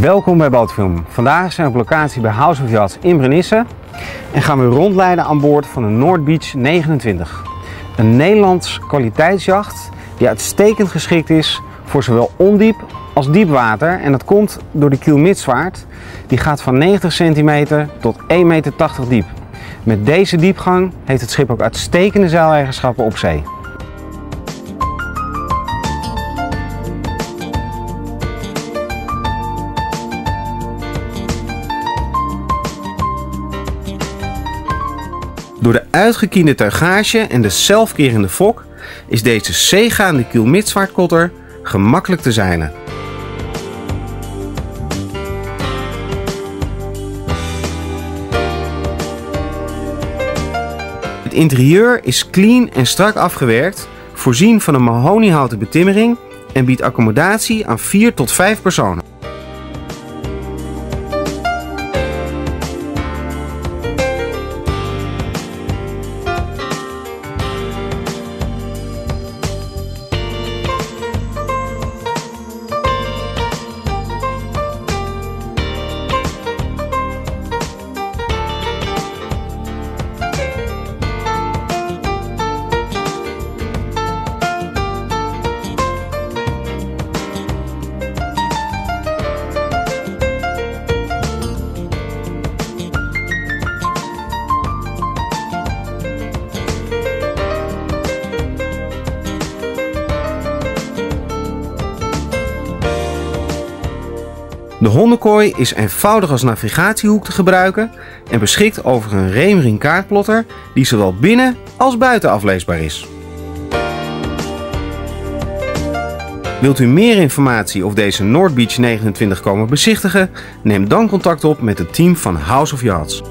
Welkom bij Bootfilm. Vandaag zijn we op locatie bij House of Yachts in Brennisse en gaan we rondleiden aan boord van de Noordbeach 29. Een Nederlands kwaliteitsjacht die uitstekend geschikt is voor zowel ondiep als diep water. En dat komt door de kiel midsvaart. Die gaat van 90 cm tot 1,80 meter diep. Met deze diepgang heeft het schip ook uitstekende zeileigenschappen op zee. Door de uitgekiende tuigage en de zelfkerende fok is deze zeegaande kiel midsvaartkotter gemakkelijk te zeilen. Het interieur is clean en strak afgewerkt, voorzien van een mahoniehouten betimmering en biedt accommodatie aan 4 tot 5 personen. De hondenkooi is eenvoudig als navigatiehoek te gebruiken en beschikt over een Raymarine kaartplotter die zowel binnen als buiten afleesbaar is. Wilt u meer informatie over deze Noordbeach 29 komen bezichtigen? Neem dan contact op met het team van House of Yachts.